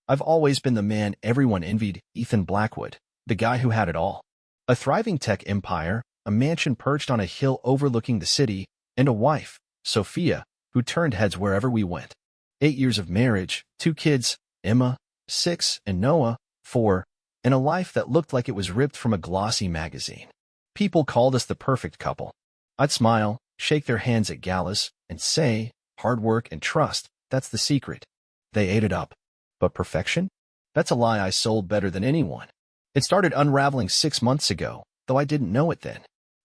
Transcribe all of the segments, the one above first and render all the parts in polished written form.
I've always been the man everyone envied, Ethan Blackwood, the guy who had it all. A thriving tech empire, a mansion perched on a hill overlooking the city, and a wife, Sophia, who turned heads wherever we went. 8 years of marriage, 2 kids, Emma, 6, and Noah, 4, and a life that looked like it was ripped from a glossy magazine. People called us the perfect couple. I'd smile, shake their hands at galas, and say, hard work and trust, that's the secret. They ate it up. But perfection? That's a lie I sold better than anyone. It started unraveling 6 months ago, though I didn't know it then.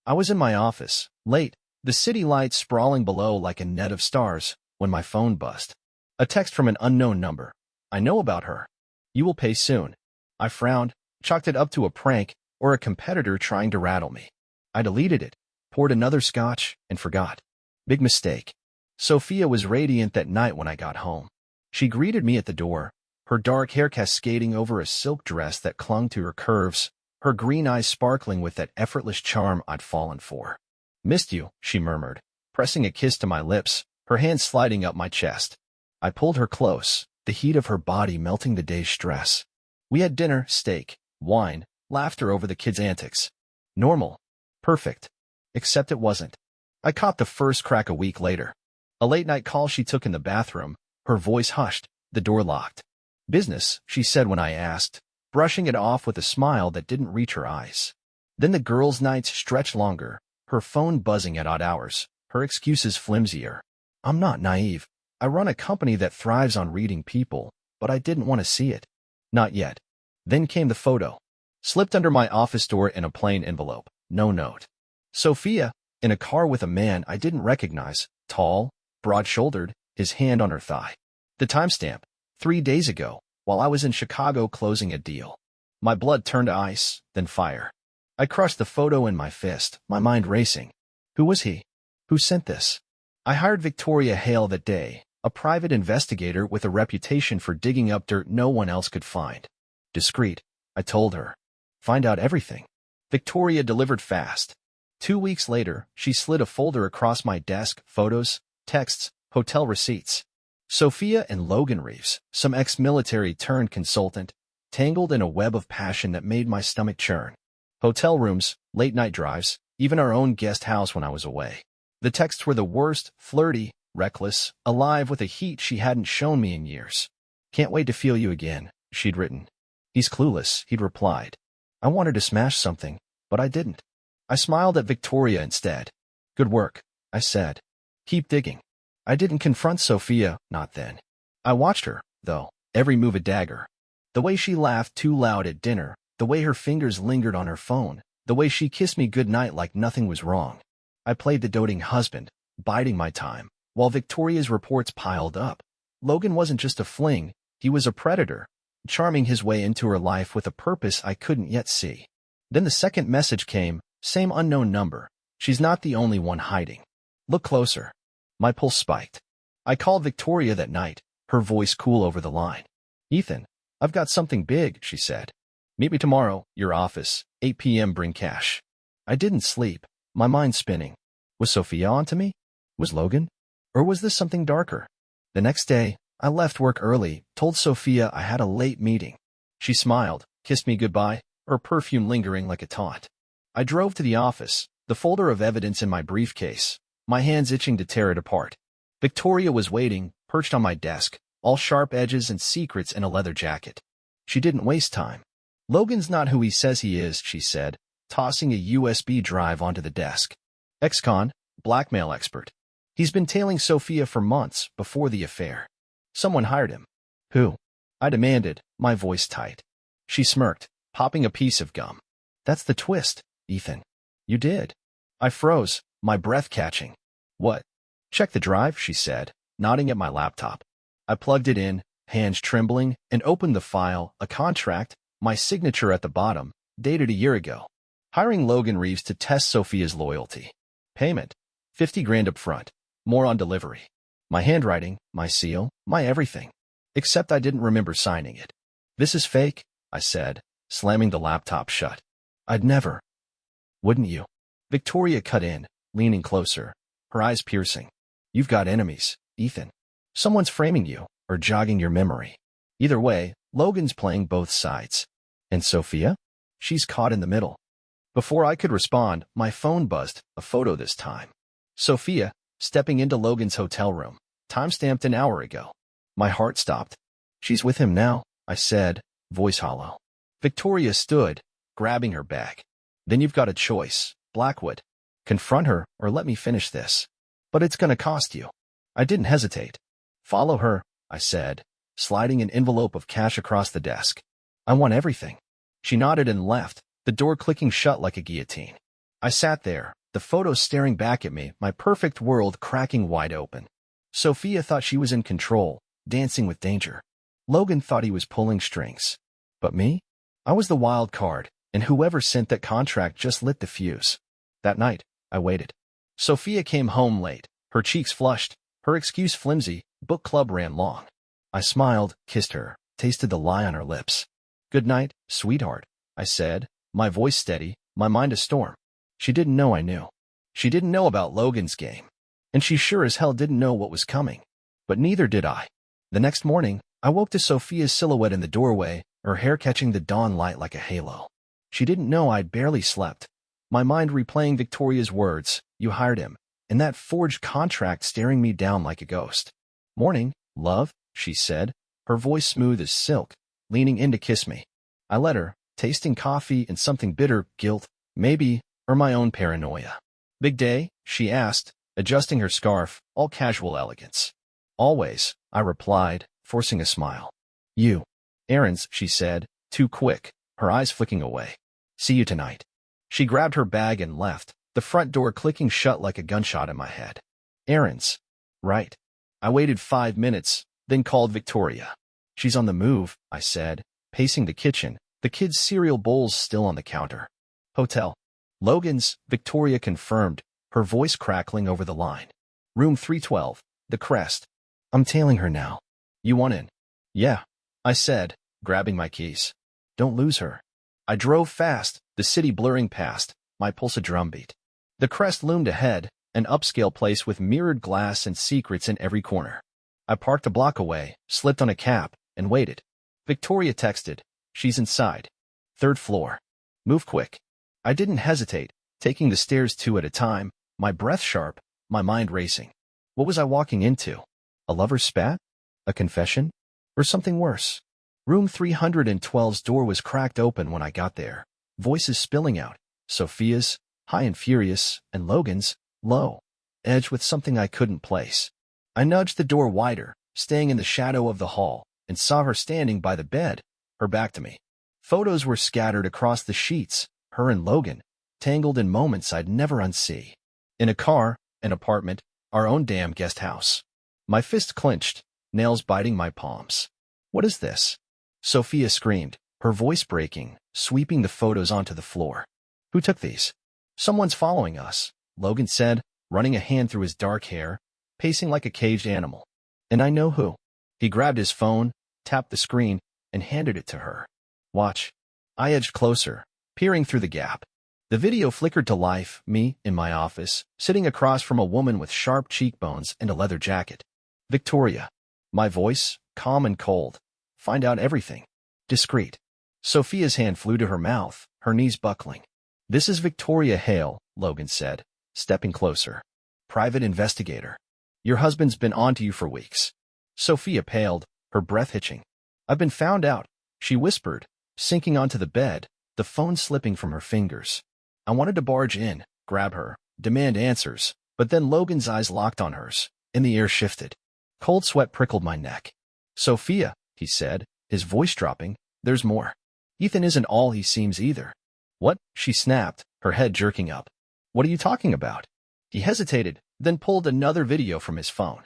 I was in my office, late, the city lights sprawling below like a net of stars, when my phone buzzed. A text from an unknown number. I know about her. You will pay soon. I frowned, chalked it up to a prank or a competitor trying to rattle me. I deleted it, poured another scotch, and forgot. Big mistake. Sophia was radiant that night when I got home. She greeted me at the door, her dark hair cascading over a silk dress that clung to her curves, her green eyes sparkling with that effortless charm I'd fallen for. Missed you, she murmured, pressing a kiss to my lips, her hand sliding up my chest. I pulled her close, the heat of her body melting the day's stress. We had dinner, steak, wine, laughter over the kids' antics. Normal. Perfect. Except it wasn't. I caught the first crack a week later. A late-night call she took in the bathroom, her voice hushed, the door locked. Business, she said when I asked, brushing it off with a smile that didn't reach her eyes. Then the girls' nights stretched longer, her phone buzzing at odd hours, her excuses flimsier. I'm not naive. I run a company that thrives on reading people, but I didn't want to see it. Not yet. Then came the photo. Slipped under my office door in a plain envelope. No note. Sophia, in a car with a man I didn't recognize, tall, broad-shouldered, his hand on her thigh. The timestamp, 3 days ago, while I was in Chicago closing a deal. My blood turned to ice, then fire. I crushed the photo in my fist, my mind racing. Who was he? Who sent this? I hired Victoria Hale that day, a private investigator with a reputation for digging up dirt no one else could find. Discreet, I told her. Find out everything. Victoria delivered fast. 2 weeks later, she slid a folder across my desk, photos, texts, hotel receipts. Sophia and Logan Reeves, some ex-military turned consultant, tangled in a web of passion that made my stomach churn. Hotel rooms, late-night drives, even our own guest house when I was away. The texts were the worst, flirty, reckless, alive with a heat she hadn't shown me in years. Can't wait to feel you again, she'd written. He's clueless, he'd replied. I wanted to smash something, but I didn't. I smiled at Victoria instead. Good work, I said. Keep digging. I didn't confront Sophia, not then. I watched her, though, every move a dagger. The way she laughed too loud at dinner, the way her fingers lingered on her phone, the way she kissed me goodnight like nothing was wrong. I played the doting husband, biding my time, while Victoria's reports piled up. Logan wasn't just a fling, he was a predator, charming his way into her life with a purpose I couldn't yet see. Then the second message came, same unknown number. She's not the only one hiding. Look closer. My pulse spiked. I called Victoria that night, her voice cool over the line. Ethan, I've got something big, she said. Meet me tomorrow, your office, 8 p.m. bring cash. I didn't sleep, my mind spinning. Was Sophia onto me? Was Logan? Or was this something darker? The next day, I left work early, told Sophia I had a late meeting. She smiled, kissed me goodbye, her perfume lingering like a taunt. I drove to the office, the folder of evidence in my briefcase, my hands itching to tear it apart. Victoria was waiting, perched on my desk, all sharp edges and secrets in a leather jacket. She didn't waste time. Logan's not who he says he is, she said, tossing a USB drive onto the desk. Ex-con, blackmail expert. He's been tailing Sophia for months before the affair. Someone hired him. Who? I demanded, my voice tight. She smirked, popping a piece of gum. That's the twist, Ethan. You did. I froze, my breath catching. What? Check the drive, she said, nodding at my laptop. I plugged it in, hands trembling, and opened the file, a contract, my signature at the bottom, dated a year ago. Hiring Logan Reeves to test Sophia's loyalty. Payment. 50 grand up front. More on delivery. My handwriting, my seal, my everything. Except I didn't remember signing it. This is fake, I said, slamming the laptop shut. I'd never. Wouldn't you? Victoria cut in, leaning closer, her eyes piercing. You've got enemies, Ethan. Someone's framing you, or jogging your memory. Either way, Logan's playing both sides. And Sophia? She's caught in the middle. Before I could respond, my phone buzzed, a photo this time. Sophia, stepping into Logan's hotel room, time-stamped an hour ago. My heart stopped. She's with him now, I said, voice hollow. Victoria stood, grabbing her bag. Then you've got a choice, Blackwood. Confront her or let me finish this. But it's gonna cost you. I didn't hesitate. Follow her, I said, sliding an envelope of cash across the desk. I want everything. She nodded and left, the door clicking shut like a guillotine. I sat there, the photos staring back at me, my perfect world cracking wide open. Sophia thought she was in control, dancing with danger. Logan thought he was pulling strings. But me? I was the wild card, and whoever sent that contract just lit the fuse. That night, I waited. Sophia came home late, her cheeks flushed, her excuse flimsy, book club ran long. I smiled, kissed her, tasted the lie on her lips. Good night, sweetheart, I said, my voice steady, my mind a storm. She didn't know I knew. She didn't know about Logan's game. And she sure as hell didn't know what was coming. But neither did I. The next morning, I woke to Sophia's silhouette in the doorway, her hair catching the dawn light like a halo. She didn't know I'd barely slept. My mind replaying Victoria's words, you hired him, and that forged contract staring me down like a ghost. Morning, love, she said, her voice smooth as silk, leaning in to kiss me. I let her, tasting coffee and something bitter, guilt, maybe, or my own paranoia. Big day, she asked, adjusting her scarf, all casual elegance. Always, I replied, forcing a smile. You. Errands, she said, too quick, her eyes flicking away. See you tonight. She grabbed her bag and left, the front door clicking shut like a gunshot in my head. Errands. Right. I waited 5 minutes, then called Victoria. She's on the move, I said, pacing the kitchen, the kids' cereal bowls still on the counter. Hotel. Logan's, Victoria confirmed, her voice crackling over the line. Room 312, the Crest. I'm tailing her now. You want in? Yeah, I said, grabbing my keys. Don't lose her. I drove fast, the city blurring past, my pulse a drumbeat. The Crest loomed ahead, an upscale place with mirrored glass and secrets in every corner. I parked a block away, slipped on a cab, and waited. Victoria texted, she's inside. 3rd floor. Move quick. I didn't hesitate, taking the stairs 2 at a time, my breath sharp, my mind racing. What was I walking into? A lover's spat? A confession? Or something worse? Room 312's door was cracked open when I got there, voices spilling out, Sophia's, high and furious, and Logan's, low, edged with something I couldn't place. I nudged the door wider, staying in the shadow of the hall, and saw her standing by the bed, her back to me. Photos were scattered across the sheets, her and Logan, tangled in moments I'd never unsee. In a car, an apartment, our own damn guest house. My fist clenched, nails biting my palms. What is this? Sophia screamed, her voice breaking, sweeping the photos onto the floor. Who took these? Someone's following us, Logan said, running a hand through his dark hair, pacing like a caged animal. And I know who. He grabbed his phone, tapped the screen, and handed it to her. Watch. I edged closer, peering through the gap. The video flickered to life, me, in my office, sitting across from a woman with sharp cheekbones and a leather jacket. Victoria. My voice, calm and cold. Find out everything. Discreet. Sophia's hand flew to her mouth, her knees buckling. This is Victoria Hale, Logan said, stepping closer. Private investigator. Your husband's been on to you for weeks. Sophia paled, her breath hitching. I've been found out, she whispered, sinking onto the bed, the phone slipping from her fingers. I wanted to barge in, grab her, demand answers, but then Logan's eyes locked on hers, and the air shifted. Cold sweat prickled my neck. Sophia, he said, his voice dropping, there's more. Ethan isn't all he seems either. What? She snapped, her head jerking up. What are you talking about? He hesitated, then pulled another video from his phone.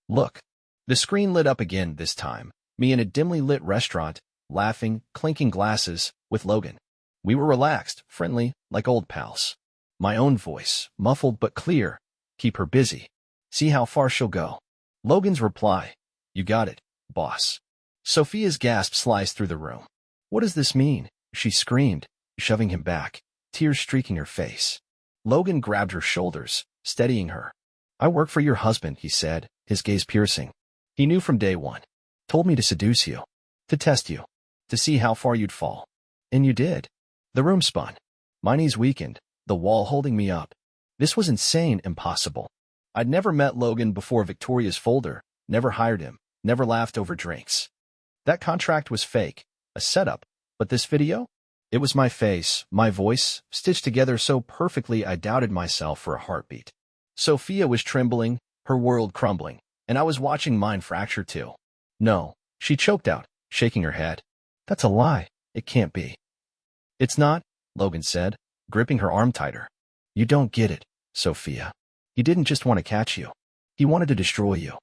Look. The screen lit up again this time, me in a dimly lit restaurant, laughing, clinking glasses, with Logan. We were relaxed, friendly, like old pals. My own voice, muffled but clear. Keep her busy. See how far she'll go. Logan's reply. You got it, boss. Sophia's gasp sliced through the room. What does this mean? She screamed, shoving him back, tears streaking her face. Logan grabbed her shoulders, steadying her. I work for your husband, he said, his gaze piercing. He knew from day one. Told me to seduce you. To test you. to see how far you'd fall. And you did. The room spun. My knees weakened, the wall holding me up. This was insane, impossible. I'd never met Logan before Victoria's folder, never hired him, never laughed over drinks. That contract was fake, a setup, but this video? It was my face, my voice, stitched together so perfectly I doubted myself for a heartbeat. Sophia was trembling, her world crumbling, and I was watching mine fracture too. No, she choked out, shaking her head. That's a lie. It can't be. It's not, Logan said, gripping her arm tighter. You don't get it, Sophia. He didn't just want to catch you. He wanted to destroy you.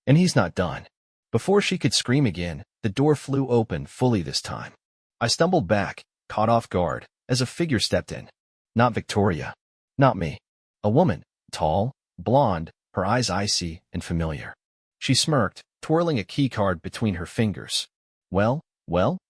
And he's not done. Before she could scream again, the door flew open fully this time. I stumbled back, caught off guard, as a figure stepped in. Not Victoria. Not me. A woman, tall, blonde, her eyes icy and familiar. She smirked, twirling a keycard between her fingers. Well,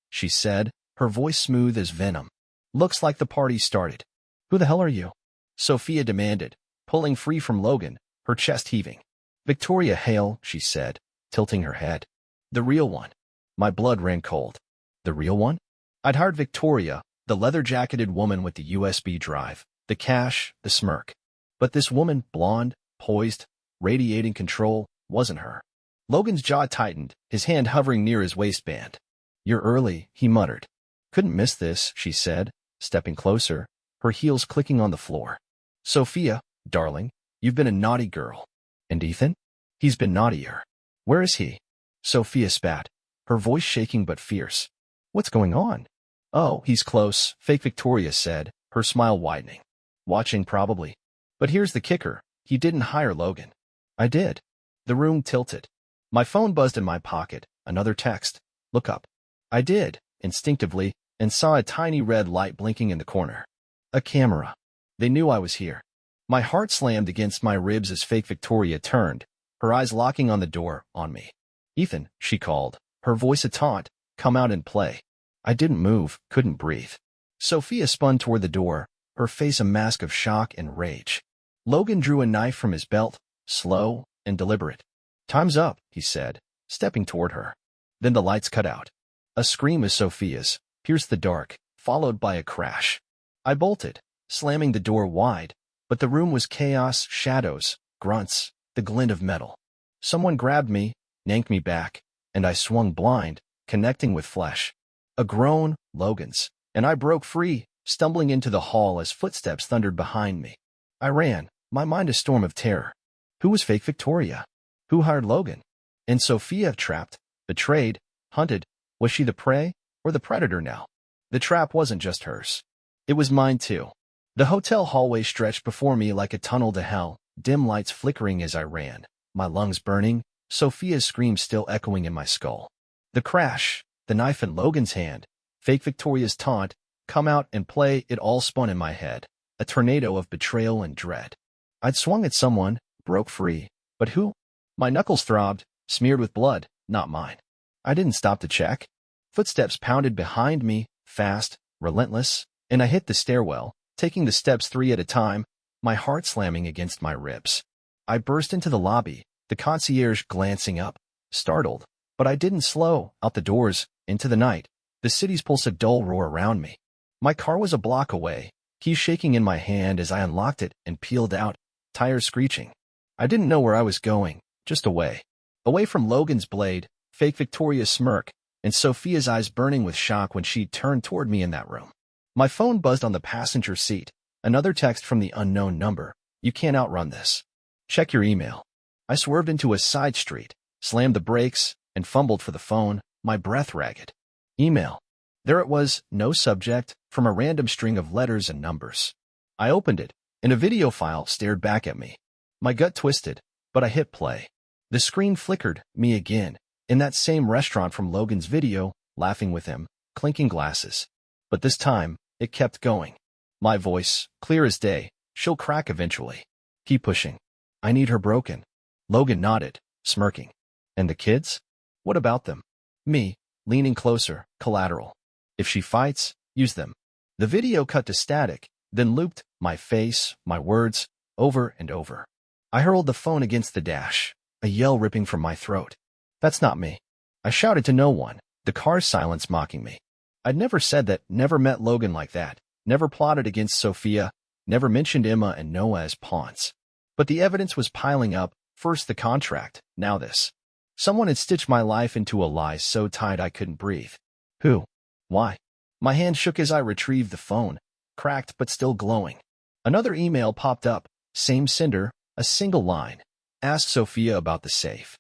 she said, her voice smooth as venom. Looks like the party started. Who the hell are you? Sophia demanded, pulling free from Logan, her chest heaving. Victoria Hale, she said, tilting her head. The real one. My blood ran cold. The real one? I'd hired Victoria, the leather-jacketed woman with the USB drive, the cash, the smirk. But this woman, blonde, poised, radiating control, wasn't her. Logan's jaw tightened, his hand hovering near his waistband. You're early, he muttered. Couldn't miss this, she said, stepping closer, her heels clicking on the floor. Sophia, darling, you've been a naughty girl. And Ethan? He's been naughtier. Where is he? Sophia spat, her voice shaking but fierce. What's going on? Oh, he's close, fake Victoria said, her smile widening. Watching probably. But here's the kicker, he didn't hire Logan. I did. The room tilted. My phone buzzed in my pocket, another text. Look up. I did, instinctively, and saw a tiny red light blinking in the corner. A camera. They knew I was here. My heart slammed against my ribs as fake Victoria turned, her eyes locking on the door, on me. Ethan, she called, her voice a taunt, come out and play. I didn't move, couldn't breathe. Sophia spun toward the door, her face a mask of shock and rage. Logan drew a knife from his belt, slow and deliberate. Time's up, he said, stepping toward her. Then the lights cut out. A scream as Sophia's pierced the dark, followed by a crash. I bolted, slamming the door wide, but the room was chaos, shadows, grunts, the glint of metal. Someone grabbed me, yanked me back, and I swung blind, connecting with flesh. A groan, Logan's, and I broke free, stumbling into the hall as footsteps thundered behind me. I ran, my mind a storm of terror. Who was fake Victoria? Who hired Logan? And Sophia trapped, betrayed, hunted. Was she the prey or the predator now? The trap wasn't just hers. It was mine too. The hotel hallway stretched before me like a tunnel to hell, dim lights flickering as I ran, my lungs burning, Sophia's scream still echoing in my skull. The crash, the knife in Logan's hand, fake Victoria's taunt, come out and play, it all spun in my head, a tornado of betrayal and dread. I'd swung at someone, broke free, but who? My knuckles throbbed, smeared with blood, not mine. I didn't stop to check. Footsteps pounded behind me, fast, relentless, and I hit the stairwell, taking the steps 3 at a time, my heart slamming against my ribs. I burst into the lobby, the concierge glancing up, startled, but I didn't slow, out the doors, into the night, the city's pulse a dull roar around me. My car was a block away, keys shaking in my hand as I unlocked it and peeled out, tires screeching. I didn't know where I was going, just away. Away from Logan's blade, fake Victoria's smirk, and Sophia's eyes burning with shock when she turned toward me in that room. My phone buzzed on the passenger seat, another text from the unknown number. You can't outrun this. Check your email. I swerved into a side street, slammed the brakes, and fumbled for the phone, my breath ragged. Email. There it was, no subject, from a random string of letters and numbers. I opened it, and a video file stared back at me. My gut twisted, but I hit play. The screen flickered, me again, in that same restaurant from Logan's video, laughing with him, clinking glasses. But this time, it kept going. My voice, clear as day, she'll crack eventually. Keep pushing. I need her broken. Logan nodded, smirking. And the kids? What about them? Me, leaning closer, collateral. If she fights, use them. The video cut to static, then looped, my face, my words, over and over. I hurled the phone against the dash, a yell ripping from my throat. That's not me. I shouted to no one, the car's silence mocking me. I'd never said that, never met Logan like that, never plotted against Sophia, never mentioned Emma and Noah as pawns. But the evidence was piling up, first the contract, now this. Someone had stitched my life into a lie so tight I couldn't breathe. Who? Why? My hand shook as I retrieved the phone, cracked but still glowing. Another email popped up, same sender, a single line. Asked Sophia about the safe.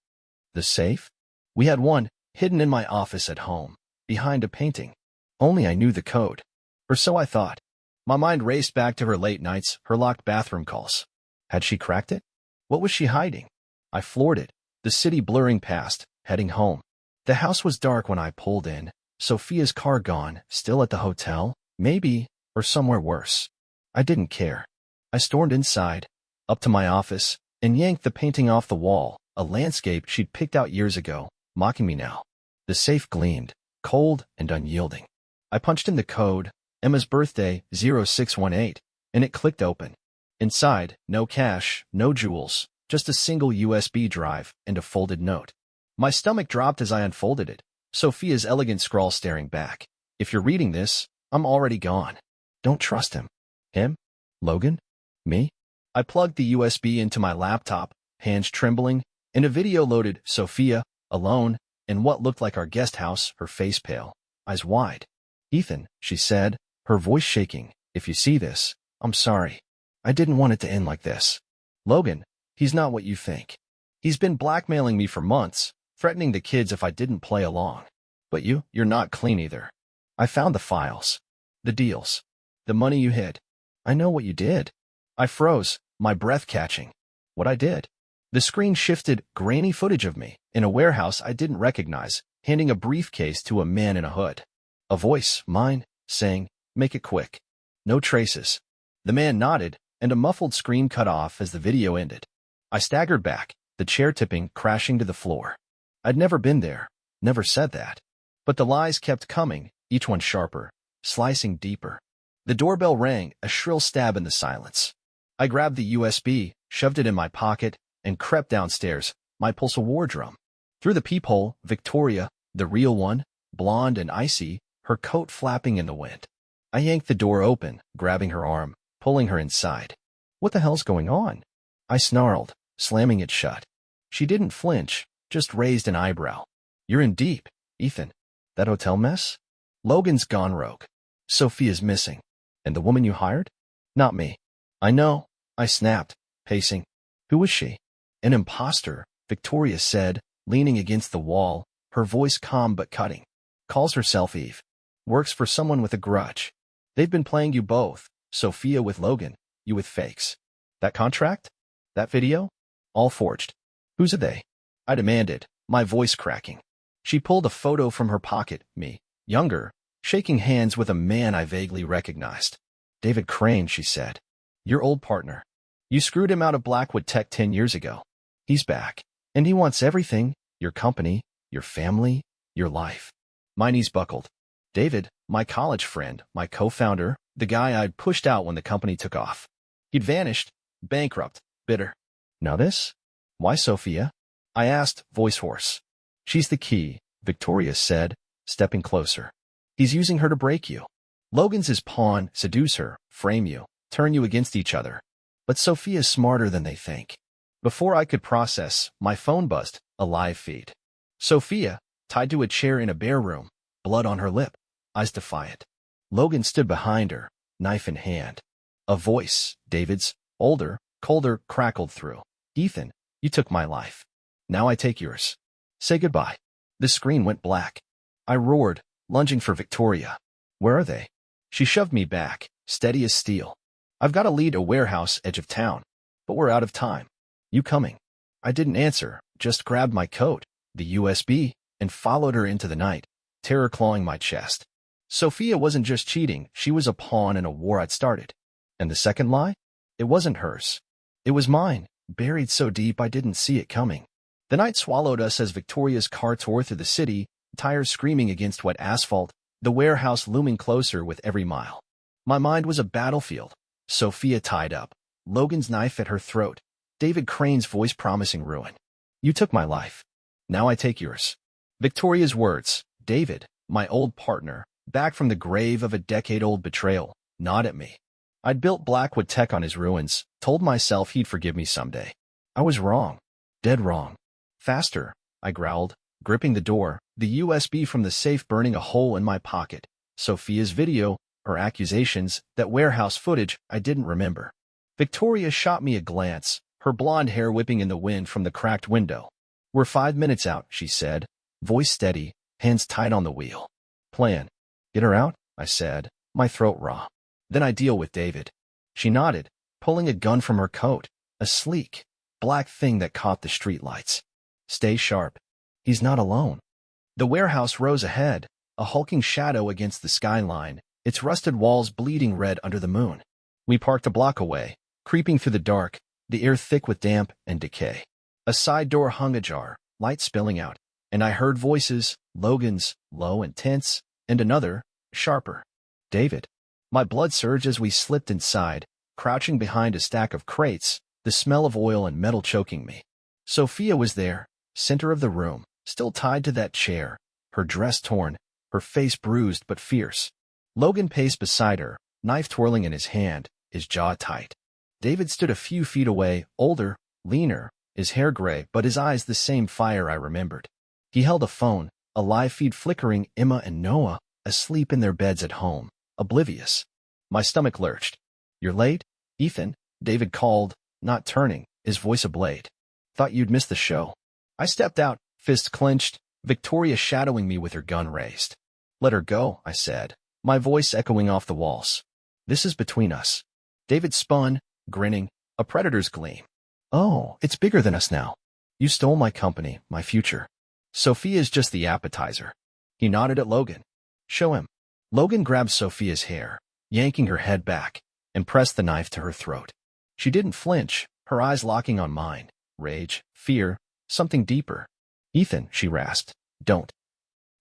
The safe? We had one, hidden in my office at home, behind a painting. Only I knew the code. Or so I thought. My mind raced back to her late nights, her locked bathroom calls. Had she cracked it? What was she hiding? I floored it, the city blurring past, heading home. The house was dark when I pulled in, Sophia's car gone, still at the hotel, maybe, or somewhere worse. I didn't care. I stormed inside, up to my office, and yanked the painting off the wall, a landscape she'd picked out years ago, mocking me now. The safe gleamed, cold and unyielding. I punched in the code, Emma's birthday, 0618, and it clicked open. Inside, no cash, no jewels, just a single USB drive and a folded note. My stomach dropped as I unfolded it, Sophia's elegant scrawl staring back. If you're reading this, I'm already gone. Don't trust him. Him? Logan? Me? I plugged the USB into my laptop, hands trembling, and a video loaded, Sophia, alone, in what looked like our guest house, her face pale, eyes wide. Ethan, she said, her voice shaking, if you see this, I'm sorry. I didn't want it to end like this. Logan, he's not what you think. He's been blackmailing me for months, threatening the kids if I didn't play along. But you're not clean either. I found the files. The deals. The money you hid. I know what you did. I froze, my breath catching. What I did. The screen shifted, grainy footage of me, in a warehouse I didn't recognize, handing a briefcase to a man in a hood. A voice, mine, saying, make it quick. No traces. The man nodded, and a muffled scream cut off as the video ended. I staggered back, the chair tipping, crashing to the floor. I'd never been there, never said that. But the lies kept coming, each one sharper, slicing deeper. The doorbell rang, a shrill stab in the silence. I grabbed the USB, shoved it in my pocket, and crept downstairs, my pulse a war drum. Through the peephole, Victoria, the real one, blonde and icy, her coat flapping in the wind. I yanked the door open, grabbing her arm, pulling her inside. What the hell's going on? I snarled, slamming it shut. She didn't flinch, just raised an eyebrow. You're in deep, Ethan. That hotel mess? Logan's gone rogue. Sophia's missing. And the woman you hired? Not me. I know, I snapped, pacing. Who was she? An imposter, Victoria said, leaning against the wall, her voice calm but cutting. Calls herself Eve. Works for someone with a grudge. They've been playing you both, Sophia with Logan, you with fakes. That contract? That video? All forged. Who's a they? I demanded, my voice cracking. She pulled a photo from her pocket, me, younger, shaking hands with a man I vaguely recognized. David Crane, she said. Your old partner. You screwed him out of Blackwood Tech 10 years ago. He's back, and he wants everything, your company, your family, your life. My knees buckled. David, my college friend, my co-founder, the guy I'd pushed out when the company took off. He'd vanished, bankrupt, bitter. Now this? Why Sophia? I asked, voice hoarse. She's the key, Victoria said, stepping closer. He's using her to break you. Logan's his pawn, seduce her, frame you, turn you against each other. But Sophia's smarter than they think. Before I could process, my phone buzzed, a live feed. Sophia, tied to a chair in a bare room, blood on her lip, eyes defiant. Logan stood behind her, knife in hand. A voice, David's, older, colder, crackled through. Ethan, you took my life. Now I take yours. Say goodbye. The screen went black. I roared, lunging for Victoria. Where are they? She shoved me back, steady as steel. I've got to lead a warehouse edge of town, but we're out of time. You coming? I didn't answer, just grabbed my coat, the USB, and followed her into the night, terror clawing my chest. Sophia wasn't just cheating, she was a pawn in a war I'd started. And the second lie? It wasn't hers. It was mine, buried so deep I didn't see it coming. The night swallowed us as Victoria's car tore through the city, tires screaming against wet asphalt, the warehouse looming closer with every mile. My mind was a battlefield. Sophia tied up, Logan's knife at her throat, David Crane's voice promising ruin. You took my life. Now I take yours. Victoria's words, David, my old partner, back from the grave of a decade-old betrayal, gnawed at me. I'd built Blackwood Tech on his ruins, told myself he'd forgive me someday. I was wrong. Dead wrong. Faster, I growled, gripping the door, the USB from the safe burning a hole in my pocket. Sophia's video, her accusations, that warehouse footage I didn't remember. Victoria shot me a glance, her blonde hair whipping in the wind from the cracked window. "We're 5 minutes out," she said, voice steady, hands tight on the wheel. "Plan. Get her out," I said, my throat raw. "Then I deal with David." She nodded, pulling a gun from her coat, a sleek, black thing that caught the streetlights. "Stay sharp. He's not alone." The warehouse rose ahead, a hulking shadow against the skyline, its rusted walls bleeding red under the moon. We parked a block away, creeping through the dark, the air thick with damp and decay. A side door hung ajar, light spilling out, and I heard voices, Logan's, low and tense, and another, sharper. "David." My blood surged as we slipped inside, crouching behind a stack of crates, the smell of oil and metal choking me. Sophia was there, center of the room, still tied to that chair, her dress torn, her face bruised but fierce. Logan paced beside her, knife twirling in his hand, his jaw tight. David stood a few feet away, older, leaner, his hair gray but his eyes the same fire I remembered. He held a phone, a live feed flickering, Emma and Noah, asleep in their beds at home, oblivious. My stomach lurched. "You're late, Ethan," David called, not turning, his voice ablade. "Thought you'd missed the show." I stepped out, fists clenched, Victoria shadowing me with her gun raised. "Let her go," I said, my voice echoing off the walls. "This is between us." David spun, grinning, a predator's gleam. "Oh, it's bigger than us now. You stole my company, my future. Sophia's just the appetizer." He nodded at Logan. "Show him." Logan grabbed Sophia's hair, yanking her head back, and pressed the knife to her throat. She didn't flinch, her eyes locking on mine. Rage, fear, something deeper. "Ethan," she rasped, "don't."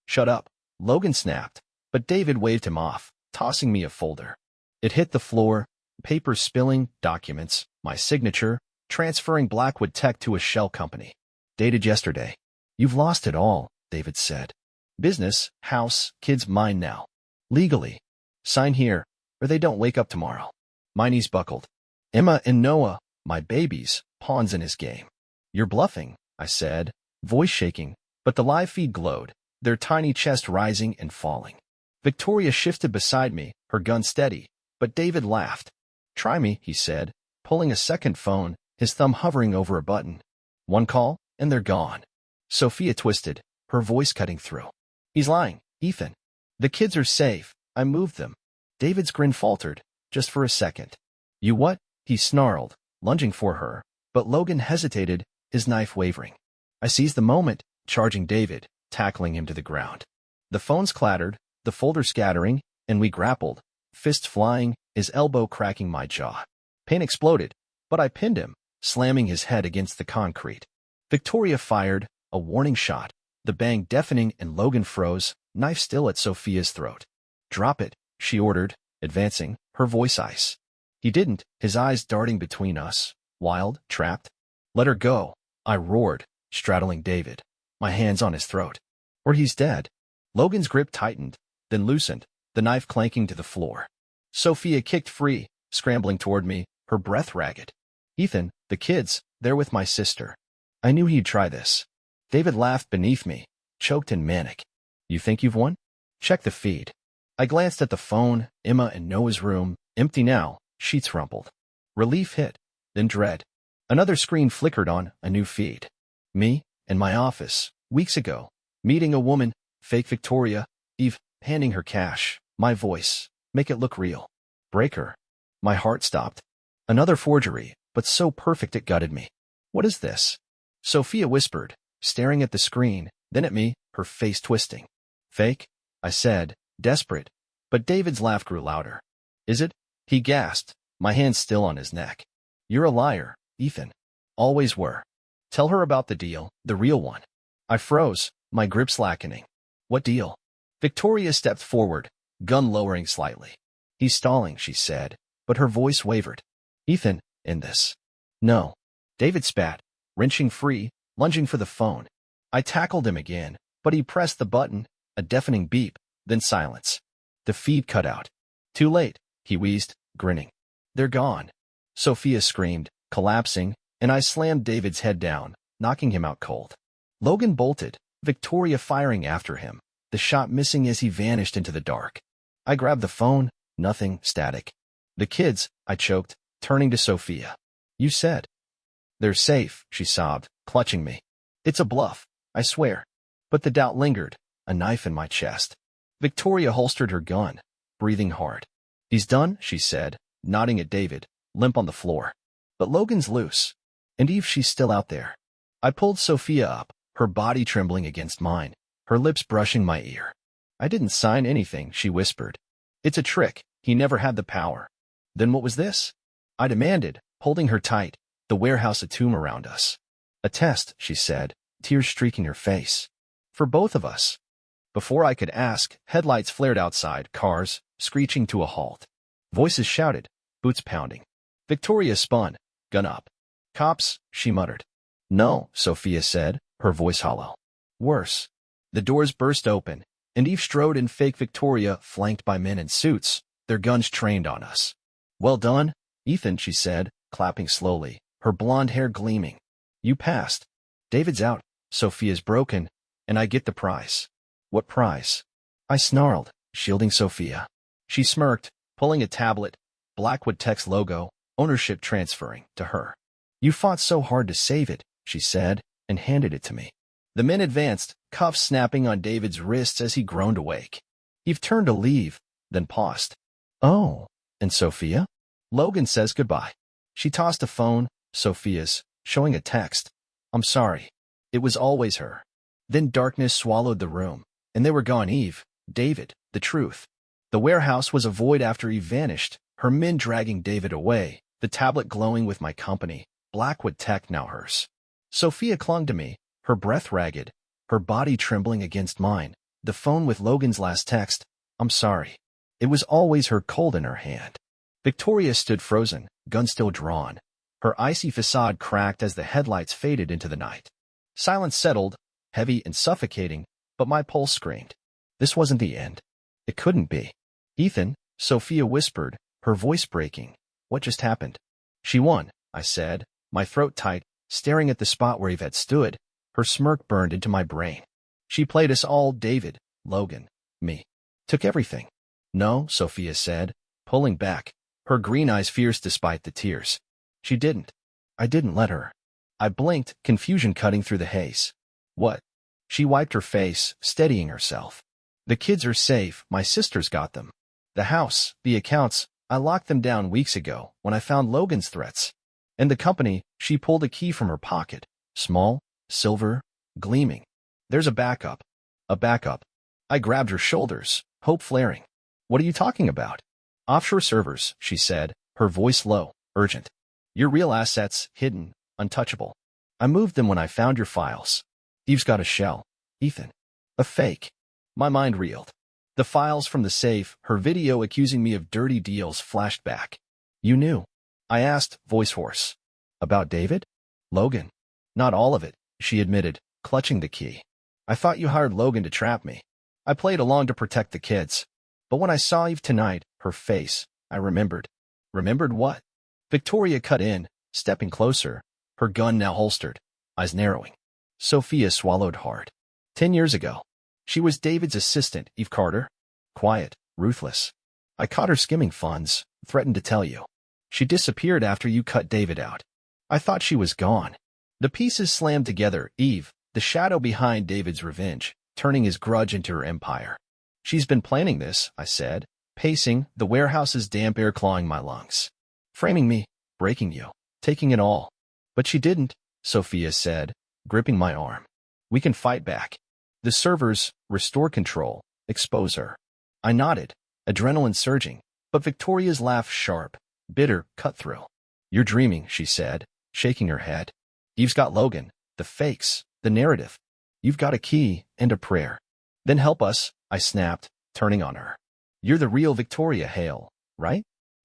"Shut up," Logan snapped, but David waved him off, tossing me a folder. It hit the floor, papers spilling, documents, my signature, transferring Blackwood Tech to a shell company. "Dated yesterday." "You've lost it all," David said. "Business, house, kids mine now. Legally. Sign here, or they don't wake up tomorrow." My knees buckled. "Emma and Noah, my babies, pawns in his game." "You're bluffing," I said, voice shaking, but the live feed glowed, their tiny chest rising and falling. Victoria shifted beside me, her gun steady, but David laughed. "Try me," he said, pulling a second phone, his thumb hovering over a button. One call, and they're gone. Sophia twisted, her voice cutting through. "He's lying, Ethan. The kids are safe. I moved them." David's grin faltered, just for a second. "You what?" he snarled, lunging for her, but Logan hesitated, his knife wavering. I seized the moment, charging David, tackling him to the ground. The phones clattered, the folder scattering, and we grappled, fists flying, his elbow cracking my jaw. Pain exploded, but I pinned him, slamming his head against the concrete. Victoria fired, a warning shot, the bang deafening, and Logan froze, knife still at Sophia's throat. "Drop it," she ordered, advancing, her voice ice. He didn't, his eyes darting between us, wild, trapped. "Let her go," I roared, straddling David, my hands on his throat. "Or he's dead." Logan's grip tightened, then loosened, the knife clanking to the floor. Sophia kicked free, scrambling toward me, her breath ragged. "Ethan, the kids, they're with my sister." I knew he'd try this. David laughed beneath me, choked and manic. "You think you've won? Check the feed." I glanced at the phone, Emma and Noah's room, empty now, sheets rumpled. Relief hit, then dread. Another screen flickered on, a new feed. Me, in my office, weeks ago, meeting a woman, fake Victoria, Eve, handing her cash, my voice, make it look real. Break her. My heart stopped. Another forgery, but so perfect it gutted me. "What is this?" Sophia whispered, staring at the screen, then at me, her face twisting. "Fake?" I said, desperate, but David's laugh grew louder. "Is it?" he gasped, my hand still on his neck. "You're a liar, Ethan. Always were. Tell her about the deal, the real one." I froze, my grip slackening. "What deal?" Victoria stepped forward, gun lowering slightly. "He's stalling," she said, but her voice wavered. "Ethan, in this." "No." David spat, wrenching free, lunging for the phone. I tackled him again, but he pressed the button, a deafening beep, then silence. The feed cut out. Too late, he wheezed, grinning. They're gone. Sophia screamed, collapsing, and I slammed David's head down, knocking him out cold. Logan bolted, Victoria firing after him, the shot missing as he vanished into the dark. I grabbed the phone, nothing, static. The kids, I choked, turning to Sophia. You said. They're safe, she sobbed, clutching me. It's a bluff, I swear. But the doubt lingered, a knife in my chest. Victoria holstered her gun, breathing hard. He's done, she said, nodding at David, limp on the floor. But Logan's loose. And Eve, she's still out there. I pulled Sophia up, her body trembling against mine, her lips brushing my ear. I didn't sign anything, she whispered. It's a trick. He never had the power. Then what was this? I demanded, holding her tight, the warehouse a tomb around us. A test, she said, tears streaking her face. For both of us. Before I could ask, headlights flared outside, cars, screeching to a halt. Voices shouted, boots pounding. Victoria spun, gun up. Cops, she muttered. No, Sophia said, her voice hollow. Worse. The doors burst open, and Eve strode in fake Victoria, flanked by men in suits, their guns trained on us. Well done, Ethan, she said, clapping slowly, her blonde hair gleaming. You passed. David's out, Sophia's broken, and I get the prize. What prize? I snarled, shielding Sophia. She smirked, pulling a tablet, Blackwood Tech's logo, ownership transferring, to her. You fought so hard to save it, she said, and handed it to me. The men advanced, cuffs snapping on David's wrists as he groaned awake. Eve turned to leave, then paused. Oh, and Sophia? Logan says goodbye. She tossed a phone, Sophia's, showing a text. I'm sorry. It was always her. Then darkness swallowed the room, and they were gone. Eve, David, the truth. The warehouse was a void after Eve vanished, her men dragging David away, the tablet glowing with my company, Blackwood Tech now hers. Sophia clung to me, her breath ragged, her body trembling against mine, the phone with Logan's last text, I'm sorry. It was always her, cold in her hand. Victoria stood frozen, gun still drawn. Her icy facade cracked as the headlights faded into the night. Silence settled, heavy and suffocating, but my pulse screamed. This wasn't the end. It couldn't be. Ethan, Sophia whispered, her voice breaking. What just happened? She won, I said, my throat tight, staring at the spot where Eve had stood. Her smirk burned into my brain. She played us all, David, Logan, me. Took everything. No, Sophia said, pulling back, her green eyes fierce despite the tears. She didn't. I didn't let her. I blinked, confusion cutting through the haze. What? She wiped her face, steadying herself. The kids are safe, my sister's got them. The house, the accounts, I locked them down weeks ago when I found Logan's threats. And the company, she pulled a key from her pocket, small, silver, gleaming. There's a backup. A backup. I grabbed her shoulders, hope flaring. What are you talking about? Offshore servers, she said, her voice low, urgent. Your real assets, hidden, untouchable. I moved them when I found your files. Eve's got a shell. Ethan. A fake. My mind reeled. The files from the safe, her video accusing me of dirty deals flashed back. You knew? I asked, voice hoarse. About David? Logan. Not all of it, she admitted, clutching the key. I thought you hired Logan to trap me. I played along to protect the kids. But when I saw Eve tonight, her face, I remembered. Remembered what? Victoria cut in, stepping closer, her gun now holstered, eyes narrowing. Sophia swallowed hard. 10 years ago. She was David's assistant, Eve Carter. Quiet, ruthless. I caught her skimming funds, threatened to tell you. She disappeared after you cut David out. I thought she was gone. The pieces slammed together, Eve, the shadow behind David's revenge, turning his grudge into her empire. She's been planning this, I said, pacing, the warehouse's damp air clawing my lungs. Framing me, breaking you, taking it all. But she didn't, Sophia said, gripping my arm. We can fight back. The servers, restore control, expose her. I nodded, adrenaline surging, but Victoria's laugh sharp, bitter, cut through. You're dreaming, she said, shaking her head. Eve's got Logan, the fakes, the narrative. You've got a key and a prayer. Then help us, I snapped, turning on her. You're the real Victoria Hale, right?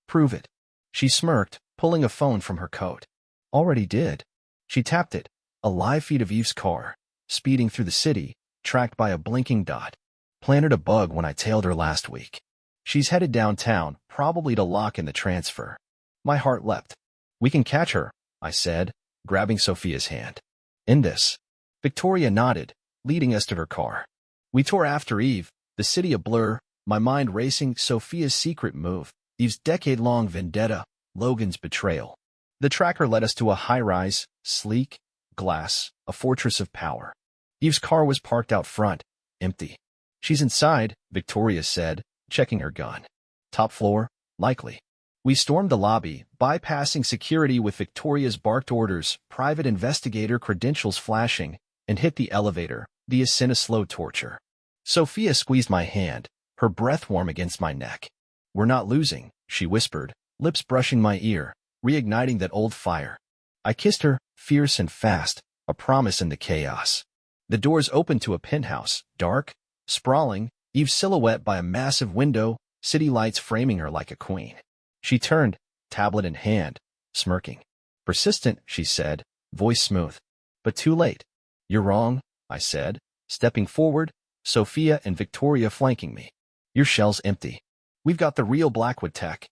Prove it. She smirked, pulling a phone from her coat. Already did. She tapped it, a live feed of Eve's car, speeding through the city, tracked by a blinking dot. Planted a bug when I tailed her last week. She's headed downtown, probably to lock in the transfer. My heart leapt. We can catch her, I said, grabbing Sophia's hand. In this. Victoria nodded, leading us to her car. We tore after Eve, the city a blur, my mind racing. Sophia's secret move, Eve's decade-long vendetta, Logan's betrayal. The tracker led us to a high-rise, sleek, glass, a fortress of power. Eve's car was parked out front, empty. She's inside, Victoria said, checking her gun. Top floor, likely. We stormed the lobby, bypassing security with Victoria's barked orders, private investigator credentials flashing, and hit the elevator, the ascent a slow torture. Sophia squeezed my hand, her breath warm against my neck. We're not losing, she whispered, lips brushing my ear, reigniting that old fire. I kissed her, fierce and fast, a promise in the chaos. The doors opened to a penthouse, dark, sprawling, Eve's silhouette by a massive window, city lights framing her like a queen. She turned, tablet in hand, smirking. Persistent, she said, voice smooth. But too late. You're wrong, I said, stepping forward, Sophia and Victoria flanking me. Your shell's empty. We've got the real Blackwood tech.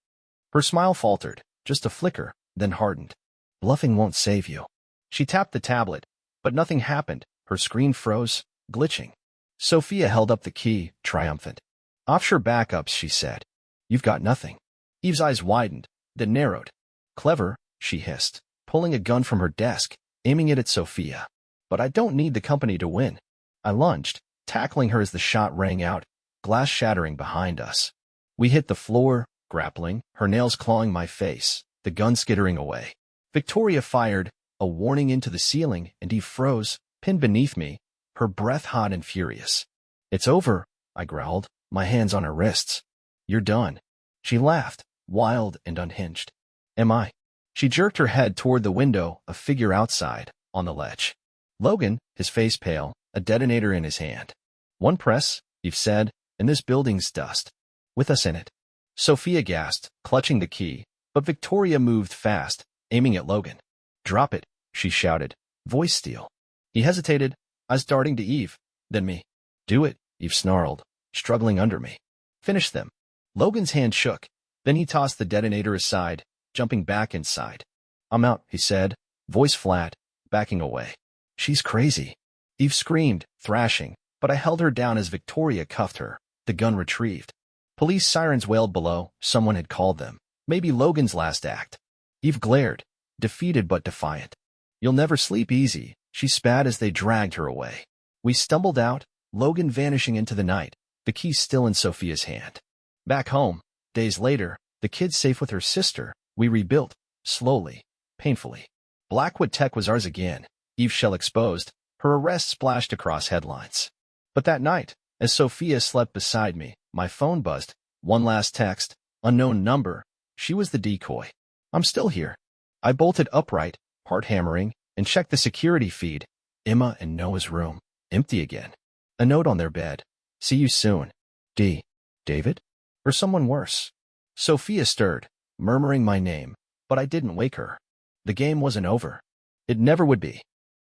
Her smile faltered, just a flicker, then hardened. Bluffing won't save you. She tapped the tablet, but nothing happened. Her screen froze, glitching. Sophia held up the key, triumphant. Offshore backups, she said. You've got nothing. Eve's eyes widened, then narrowed. Clever, she hissed, pulling a gun from her desk, aiming it at Sophia. But I don't need the company to win. I lunged, tackling her as the shot rang out, glass shattering behind us. We hit the floor, grappling, her nails clawing my face, the gun skittering away. Victoria fired, a warning into the ceiling, and Eve froze, pinned beneath me, her breath hot and furious. It's over, I growled, my hands on her wrists. You're done. She laughed, wild and unhinged. Am I? She jerked her head toward the window, a figure outside, on the ledge. Logan, his face pale, a detonator in his hand. One press, Eve said, and this building's dust. With us in it. Sophia gasped, clutching the key, but Victoria moved fast, aiming at Logan. Drop it, she shouted, voice steel. He hesitated, eyes darting to Eve, then me. Do it, Eve snarled, struggling under me. Finish them. Logan's hand shook, then he tossed the detonator aside, jumping back inside. I'm out, he said, voice flat, backing away. She's crazy. Eve screamed, thrashing, but I held her down as Victoria cuffed her, the gun retrieved. Police sirens wailed below, someone had called them. Maybe Logan's last act. Eve glared, defeated but defiant. You'll never sleep easy, she spat as they dragged her away. We stumbled out, Logan vanishing into the night, the key still in Sophia's hand. Back home, days later, the kid safe with her sister, we rebuilt, slowly, painfully. Blackwood Tech was ours again, Eve's shell exposed, her arrest splashed across headlines. But that night, as Sophia slept beside me, my phone buzzed, one last text, unknown number, she was the decoy. I'm still here. I bolted upright, heart hammering, and checked the security feed. Emma and Noah's room, empty again. A note on their bed. See you soon. D. David? Or someone worse. Sophia stirred, murmuring my name, but I didn't wake her. The game wasn't over. It never would be.